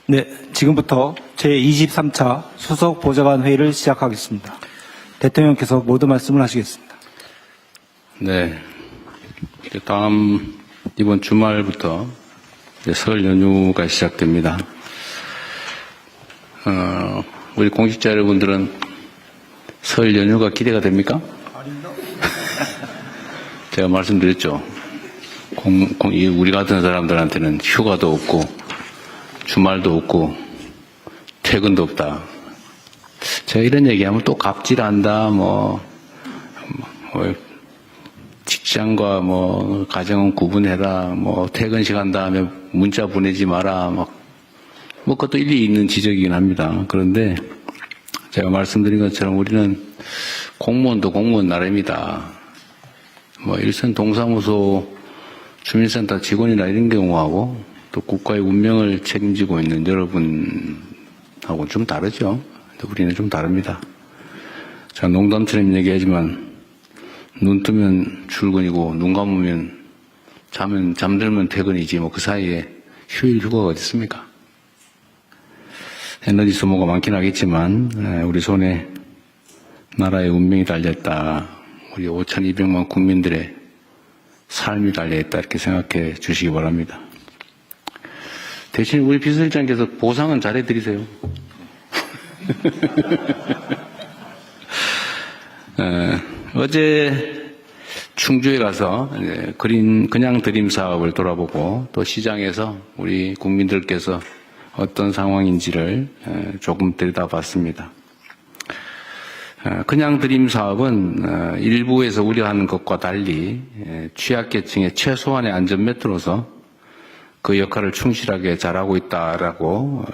네, 지금부터 제23차 수석 보좌관 회의를 시작하겠습니다. 대통령께서 모두 말씀을 하시겠습니다. 네, 다음 이번 주말부터 설 연휴가 시작됩니다. 우리 공직자 여러분들은 설 연휴가 기대가 됩니까? 아닙니다. 제가 말씀드렸죠. 우리 같은 사람들한테는 휴가도 없고 주말도 없고 퇴근도 없다. 제가 이런 얘기하면 또 갑질한다. 직장과 가정은 구분해라. 퇴근 시간 다음에 문자 보내지 마라. 그것도 일리 있는 지적이긴 합니다. 그런데 제가 말씀드린 것처럼 우리는 공무원도 공무원 나름이다. 일선 동사무소 주민센터 직원이나 이런 경우하고 또 국가의 운명을 책임지고 있는 여러분하고 좀 다르죠. 우리는 좀 다릅니다. 제가 농담처럼 얘기하지만 눈 뜨면 출근이고 눈 감으면 잠들면 퇴근이지 그 사이에 휴일 휴가가 어디 있습니까? 에너지 소모가 많긴 하겠지만 우리 손에 나라의 운명이 달려있다. 우리 5,200만 국민들의 삶이 달려있다. 이렇게 생각해 주시기 바랍니다. 대신 우리 비서실장께서 보상은 잘해드리세요. 어제 충주에 가서 그냥 드림 사업을 돌아보고 또 시장에서 우리 국민들께서 어떤 상황인지를 조금 들여다봤습니다. 그냥 드림 사업은 일부에서 우려하는 것과 달리 취약계층의 최소한의 안전매트로서 그 역할을 충실하게 잘하고 있다라고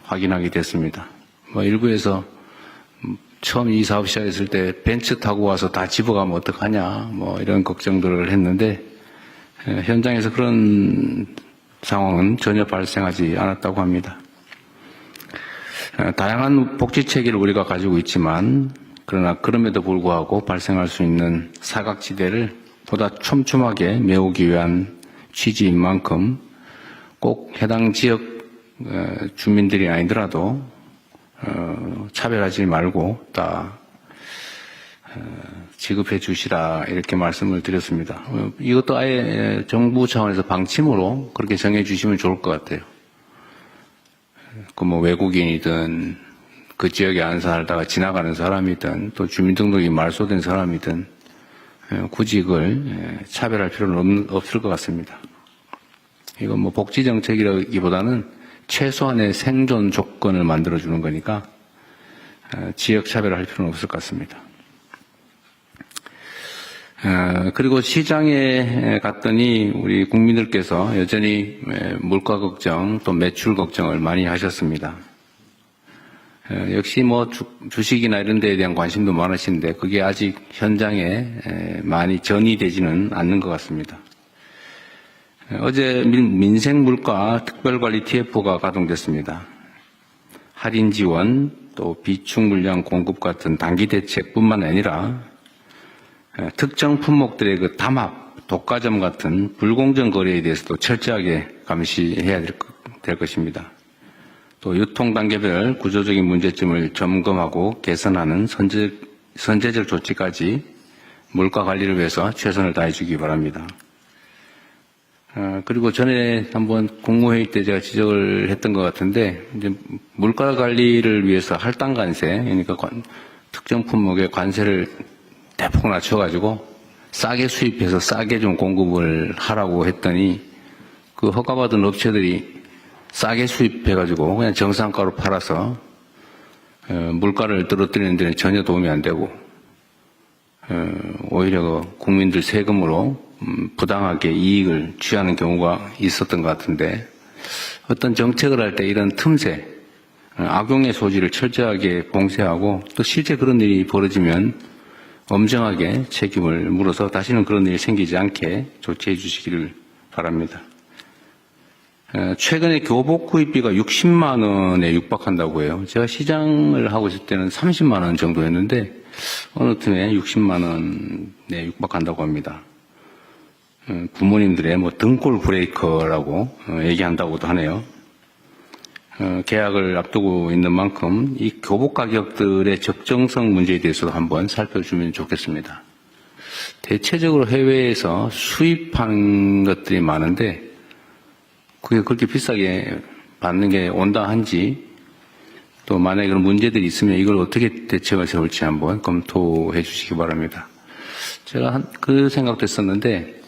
확인하게 됐습니다. 일부에서 처음 이 사업 시작했을 때 벤츠 타고 와서 다 집어가면 어떡하냐 이런 걱정들을 했는데 현장에서 그런 상황은 전혀 발생하지 않았다고 합니다. 다양한 복지 체계를 우리가 가지고 있지만 그러나 그럼에도 불구하고 발생할 수 있는 사각지대를 보다 촘촘하게 메우기 위한 취지인 만큼 꼭 해당 지역 주민들이 아니더라도 차별하지 말고 다 지급해 주시라 이렇게 말씀을 드렸습니다. 이것도 아예 정부 차원에서 방침으로 그렇게 정해 주시면 좋을 것 같아요. 외국인이든 그 지역에 안 살다가 지나가는 사람이든 또 주민등록이 말소된 사람이든 굳이 이걸 차별할 필요는 없을 것 같습니다. 이건 복지정책이라기보다는 최소한의 생존 조건을 만들어주는 거니까 지역 차별할 필요는 없을 것 같습니다. 그리고 시장에 갔더니 우리 국민들께서 여전히 물가 걱정 또 매출 걱정을 많이 하셨습니다. 역시 주식이나 이런 데에 대한 관심도 많으신데 그게 아직 현장에 많이 전이되지는 않는 것 같습니다. 어제 민생물가 특별관리 TF가 가동됐습니다. 할인 지원 또 비축 물량 공급 같은 단기 대책뿐만 아니라 특정 품목들의 담합, 독과점 같은 불공정 거래에 대해서도 철저하게 감시해야 될 것입니다. 또 유통 단계별 구조적인 문제점을 점검하고 개선하는 선제적 조치까지 물가 관리를 위해서 최선을 다해 주기 바랍니다. 그리고 전에 한번 국무회의 때 제가 지적을 했던 것 같은데 이제 물가 관리를 위해서 할당 관세, 그러니까 특정 품목의 관세를 대폭 낮춰가지고 싸게 수입해서 싸게 좀 공급을 하라고 했더니 그 허가받은 업체들이 싸게 수입해가지고 그냥 정상가로 팔아서 물가를 떨어뜨리는 데는 전혀 도움이 안 되고 오히려 국민들 세금으로 부당하게 이익을 취하는 경우가 있었던 것 같은데 어떤 정책을 할 때 이런 틈새, 악용의 소지를 철저하게 봉쇄하고 또 실제 그런 일이 벌어지면 엄정하게 책임을 물어서 다시는 그런 일이 생기지 않게 조치해 주시기를 바랍니다. 최근에 교복 구입비가 60만 원에 육박한다고 해요. 제가 시장을 하고 있을 때는 30만 원 정도였는데 어느 틈에 60만 원에 육박한다고 합니다. 부모님들의 등골 브레이커라고 얘기한다고도 하네요. 계약을 앞두고 있는 만큼 이 교복 가격들의 적정성 문제에 대해서도 한번 살펴주면 좋겠습니다. 대체적으로 해외에서 수입하는 것들이 많은데 그게 그렇게 비싸게 받는 게 온당한지 또 만약에 그런 문제들이 있으면 이걸 어떻게 대책을 세울지 한번 검토해 주시기 바랍니다. 제가 그 생각도 했었는데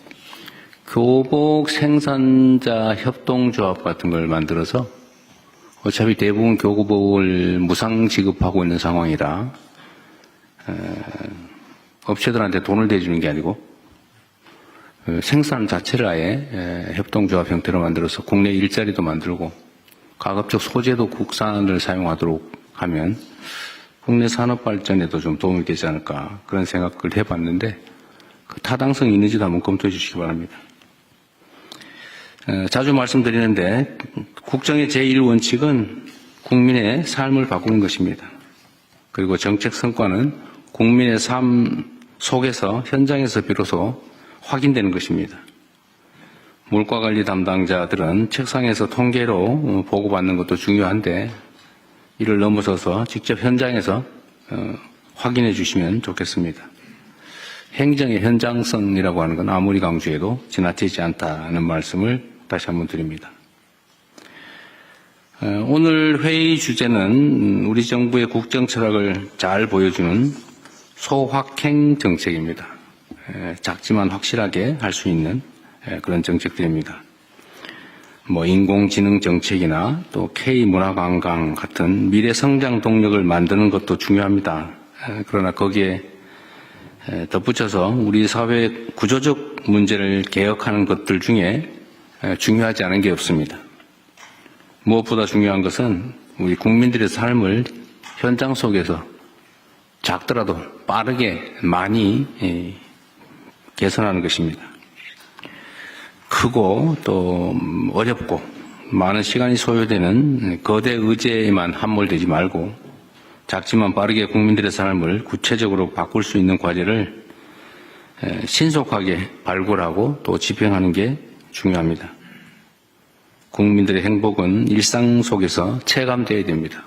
교복 생산자 협동조합 같은 걸 만들어서 어차피 대부분 교복을 무상 지급하고 있는 상황이라 업체들한테 돈을 대주는 게 아니고 생산 자체를 아예 협동조합 형태로 만들어서 국내 일자리도 만들고 가급적 소재도 국산을 사용하도록 하면 국내 산업 발전에도 좀 도움이 되지 않을까 그런 생각을 해봤는데 그 타당성이 있는지도 한번 검토해 주시기 바랍니다. 자주 말씀드리는데 국정의 제1원칙은 국민의 삶을 바꾸는 것입니다. 그리고 정책 성과는 국민의 삶 속에서 현장에서 비로소 확인되는 것입니다. 물가관리 담당자들은 책상에서 통계로 보고받는 것도 중요한데 이를 넘어서서 직접 현장에서 확인해 주시면 좋겠습니다. 행정의 현장성이라고 하는 건 아무리 강조해도 지나치지 않다는 말씀을 다시 한번 드립니다. 오늘 회의 주제는 우리 정부의 국정 철학을 잘 보여주는 소확행 정책입니다. 작지만 확실하게 할 수 있는 그런 정책들입니다. 인공지능 정책이나 또 K문화관광 같은 미래 성장 동력을 만드는 것도 중요합니다. 그러나 거기에 덧붙여서 우리 사회 구조적 문제를 개혁하는 것들 중에 중요하지 않은 게 없습니다. 무엇보다 중요한 것은 우리 국민들의 삶을 현장 속에서 작더라도 빠르게 많이 개선하는 것입니다. 크고 또 어렵고 많은 시간이 소요되는 거대 의제에만 함몰되지 말고 작지만 빠르게 국민들의 삶을 구체적으로 바꿀 수 있는 과제를 신속하게 발굴하고 또 집행하는 게 중요합니다. 국민들의 행복은 일상 속에서 체감되어야 됩니다.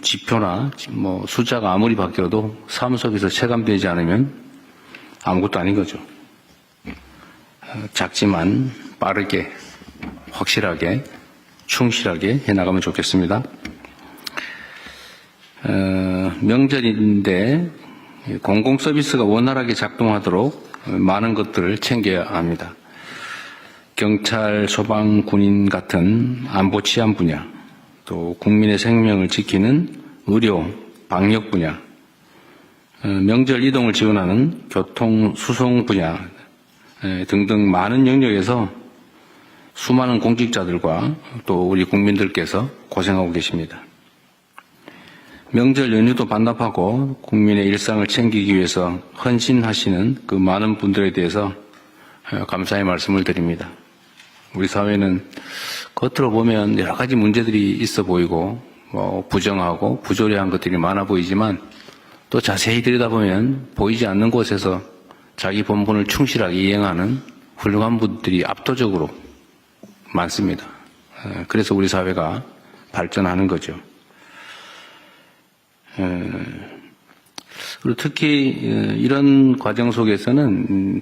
지표나 숫자가 아무리 바뀌어도 삶 속에서 체감되지 않으면 아무것도 아닌 거죠. 작지만 빠르게, 확실하게, 충실하게 해나가면 좋겠습니다. 명절인데 공공서비스가 원활하게 작동하도록 많은 것들을 챙겨야 합니다. 경찰, 소방, 군인 같은 안보 치안 분야, 또 국민의 생명을 지키는 의료, 방역 분야, 명절 이동을 지원하는 교통, 수송 분야 등등 많은 영역에서 수많은 공직자들과 또 우리 국민들께서 고생하고 계십니다. 명절 연휴도 반납하고 국민의 일상을 챙기기 위해서 헌신하시는 그 많은 분들에 대해서 감사의 말씀을 드립니다. 우리 사회는 겉으로 보면 여러 가지 문제들이 있어 보이고 부정하고 부조리한 것들이 많아 보이지만 또 자세히 들여다보면 보이지 않는 곳에서 자기 본분을 충실하게 이행하는 훌륭한 분들이 압도적으로 많습니다. 그래서 우리 사회가 발전하는 거죠. 그리고 특히 이런 과정 속에서는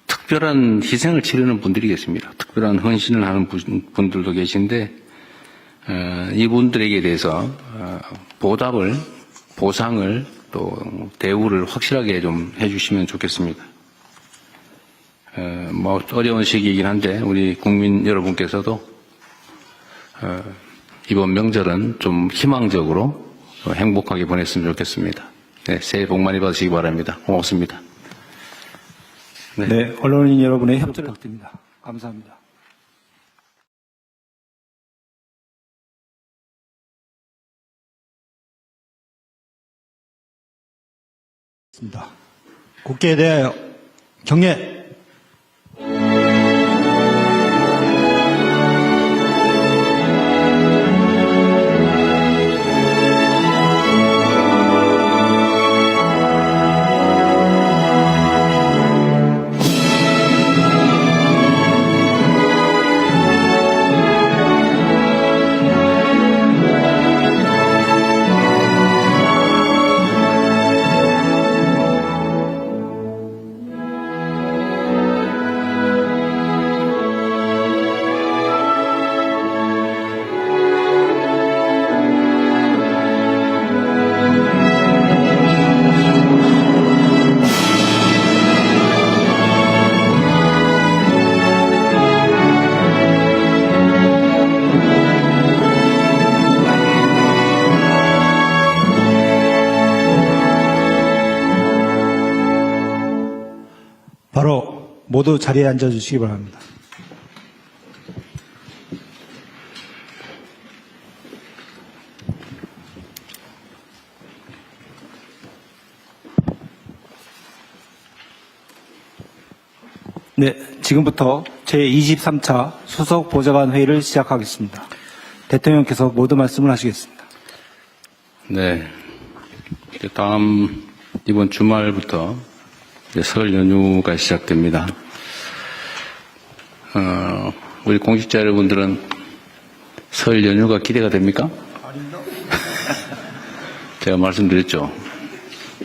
특별한 희생을 치르는 분들이 계십니다. 특별한 헌신을 하는 분들도 계신데 이분들에게 대해서 보답을, 보상을 또 대우를 확실하게 좀 해주시면 좋겠습니다. 어려운 시기이긴 한데 우리 국민 여러분께서도 이번 명절은 좀 희망적으로 행복하게 보냈으면 좋겠습니다. 네, 새해 복 많이 받으시기 바랍니다. 고맙습니다. 네, 언론인 여러분의 협조를 부탁드립니다. 감사합니다. 국회에 대하여 경례. 바로 모두 자리에 앉아주시기 바랍니다. 네, 지금부터 제23차 수석 보좌관 회의를 시작하겠습니다. 대통령께서 모두 말씀을 하시겠습니다. 네. 이제 이번 주말부터 이제 설 연휴가 시작됩니다. 우리 공직자 여러분들은 설 연휴가 기대가 됩니까? 제가 말씀드렸죠.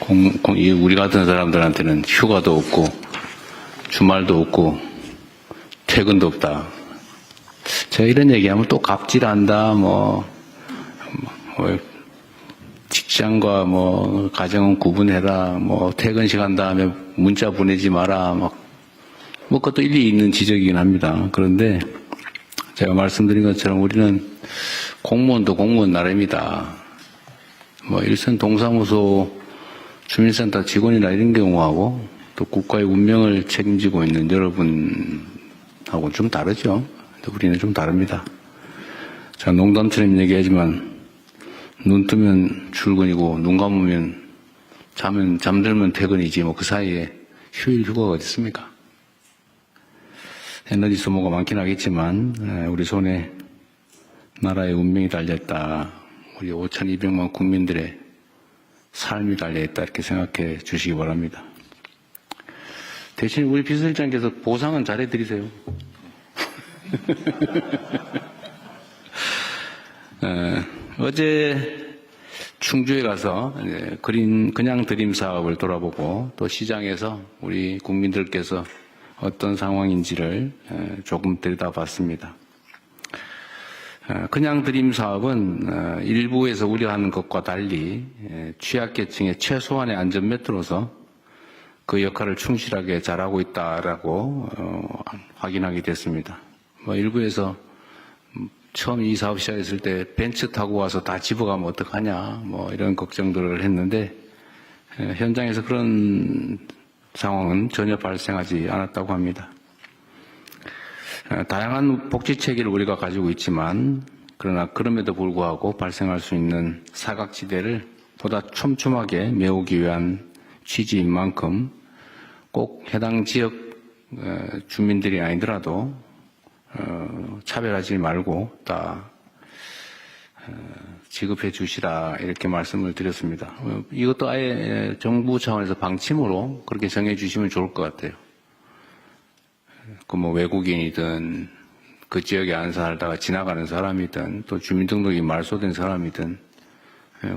우리 같은 사람들한테는 휴가도 없고, 주말도 없고, 퇴근도 없다. 제가 이런 얘기하면 또 갑질한다, 직장과 가정은 구분해라, 퇴근 시간 다음에 문자 보내지 마라, 그것도 일리 있는 지적이긴 합니다. 그런데 제가 말씀드린 것처럼 우리는 공무원도 공무원 나름이다. 일선 동사무소 주민센터 직원이나 이런 경우하고 또 국가의 운명을 책임지고 있는 여러분하고는 좀 다르죠. 우리는 좀 다릅니다. 제가 농담처럼 얘기하지만 눈 뜨면 출근이고 눈 감으면 잠들면 퇴근이지 그 사이에 휴일 휴가가 어디 있습니까? 에너지 소모가 많긴 하겠지만 우리 손에 나라의 운명이 달려있다. 우리 5,200만 국민들의 삶이 달려있다. 이렇게 생각해 주시기 바랍니다. 대신 우리 비서실장께서 보상은 잘해드리세요. 어제 충주에 가서 그냥 드림 사업을 돌아보고 또 시장에서 우리 국민들께서 어떤 상황인지를 조금 들여다봤습니다. 그냥 드림 사업은 일부에서 우려하는 것과 달리 취약계층의 최소한의 안전매트로서 그 역할을 충실하게 잘하고 있다라고 확인하게 됐습니다. 일부에서 처음 이 사업 시작했을 때 벤츠 타고 와서 다 집어가면 어떡하냐 이런 걱정들을 했는데 현장에서 그런 상황은 전혀 발생하지 않았다고 합니다. 다양한 복지 체계를 우리가 가지고 있지만 그러나 그럼에도 불구하고 발생할 수 있는 사각지대를 보다 촘촘하게 메우기 위한 취지인 만큼 꼭 해당 지역 주민들이 아니더라도 차별하지 말고 다 지급해 주시라 이렇게 말씀을 드렸습니다. 이것도 아예 정부 차원에서 방침으로 그렇게 정해 주시면 좋을 것 같아요. 외국인이든 그 지역에 안 살다가 지나가는 사람이든 또 주민등록이 말소된 사람이든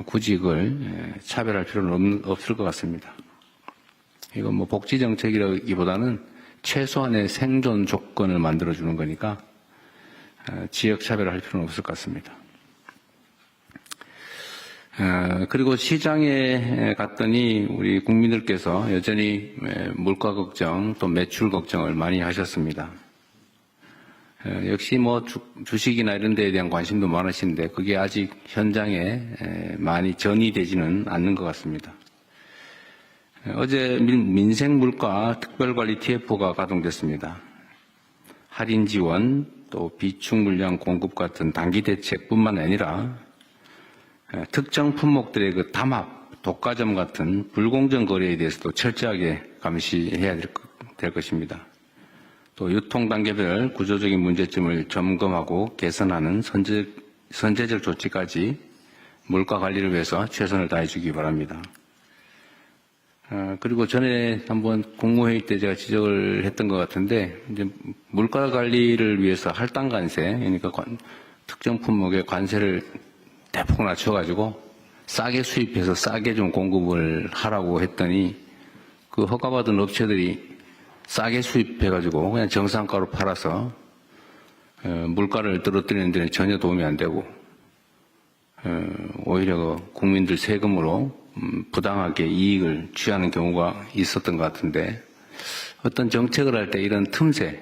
굳이 이걸 차별할 필요는 없을 것 같습니다. 이건 복지정책이라기보다는 최소한의 생존 조건을 만들어주는 거니까 지역 차별을 할 필요는 없을 것 같습니다. 그리고 시장에 갔더니 우리 국민들께서 여전히 물가 걱정 또 매출 걱정을 많이 하셨습니다. 역시 주식이나 이런 데에 대한 관심도 많으신데 그게 아직 현장에 많이 전이되지는 않는 것 같습니다. 어제 민생물가 특별관리 TF가 가동됐습니다. 할인 지원 또 비축 물량 공급 같은 단기 대책뿐만 아니라 특정 품목들의 그 담합, 독과점 같은 불공정 거래에 대해서도 철저하게 감시해야 될 것입니다. 또 유통 단계별 구조적인 문제점을 점검하고 개선하는 선제적 조치까지 물가 관리를 위해서 최선을 다해 주기 바랍니다. 그리고 전에 한번 국무회의 때 제가 지적을 했던 것 같은데 이제 물가 관리를 위해서 할당 관세, 그러니까 특정 품목의 관세를 대폭 낮춰가지고 싸게 수입해서 싸게 좀 공급을 하라고 했더니 그 허가받은 업체들이 싸게 수입해가지고 그냥 정상가로 팔아서 물가를 떨어뜨리는 데는 전혀 도움이 안 되고 오히려 국민들 세금으로 부당하게 이익을 취하는 경우가 있었던 것 같은데 어떤 정책을 할 때 이런 틈새,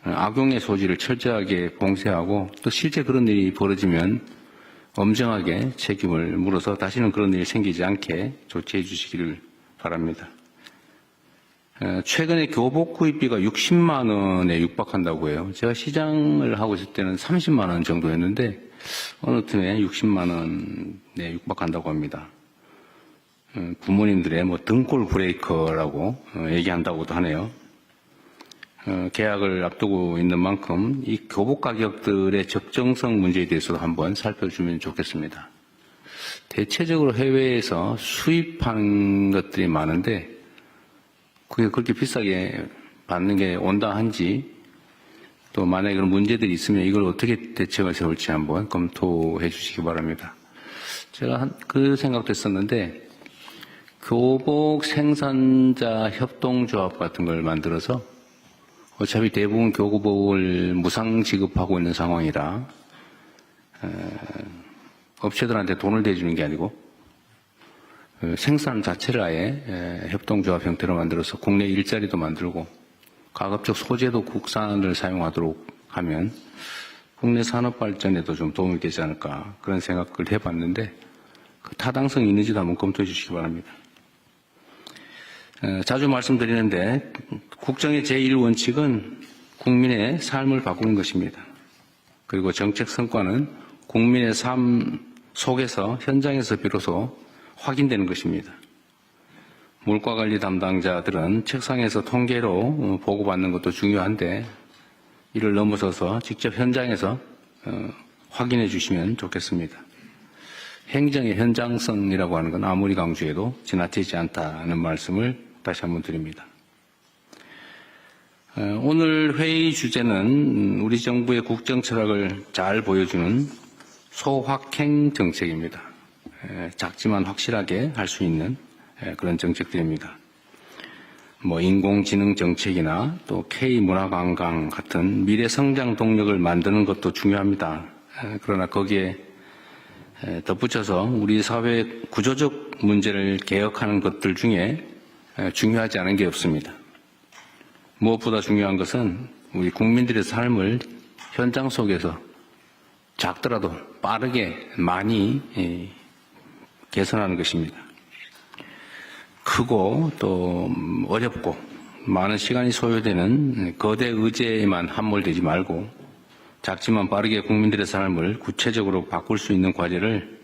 악용의 소지를 철저하게 봉쇄하고 또 실제 그런 일이 벌어지면 엄정하게 책임을 물어서 다시는 그런 일이 생기지 않게 조치해 주시기를 바랍니다. 최근에 교복 구입비가 60만 원에 육박한다고 해요. 제가 시장을 하고 있을 때는 30만 원 정도였는데 어느 틈에 60만 원에 육박한다고 합니다. 부모님들의 뭐 등골 브레이커라고 얘기한다고도 하네요. 계약을 앞두고 있는 만큼 이 교복 가격들의 적정성 문제에 대해서도 한번 살펴주면 좋겠습니다. 대체적으로 해외에서 수입한 것들이 많은데 그게 그렇게 비싸게 받는 게 온당한지 또 만약에 그런 문제들이 있으면 이걸 어떻게 대책을 세울지 한번 검토해 주시기 바랍니다. 제가 그 생각도 했었는데 교복 생산자 협동조합 같은 걸 만들어서 어차피 대부분 교복을 무상 지급하고 있는 상황이라 업체들한테 돈을 대주는 게 아니고 생산 자체를 아예 협동조합 형태로 만들어서 국내 일자리도 만들고 가급적 소재도 국산을 사용하도록 하면 국내 산업 발전에도 좀 도움이 되지 않을까 그런 생각을 해봤는데 그 타당성이 있는지도 한번 검토해 주시기 바랍니다. 자주 말씀드리는데 국정의 제1원칙은 국민의 삶을 바꾸는 것입니다. 그리고 정책 성과는 국민의 삶 속에서 현장에서 비로소 확인되는 것입니다. 물가관리 담당자들은 책상에서 통계로 보고받는 것도 중요한데 이를 넘어서서 직접 현장에서 확인해 주시면 좋겠습니다. 행정의 현장성이라고 하는 건 아무리 강조해도 지나치지 않다는 말씀을 다시 한번 드립니다. 오늘 회의 주제는 우리 정부의 국정 철학을 잘 보여주는 소확행 정책입니다. 작지만 확실하게 할 수 있는 그런 정책들입니다. 뭐 인공지능 정책이나 또 K문화관광 같은 미래 성장 동력을 만드는 것도 중요합니다. 그러나 거기에 덧붙여서 우리 사회 구조적 문제를 개혁하는 것들 중에 중요하지 않은 게 없습니다. 무엇보다 중요한 것은 우리 국민들의 삶을 현장 속에서 작더라도 빠르게 많이 개선하는 것입니다. 크고 또 어렵고 많은 시간이 소요되는 거대 의제에만 함몰되지 말고 작지만 빠르게 국민들의 삶을 구체적으로 바꿀 수 있는 과제를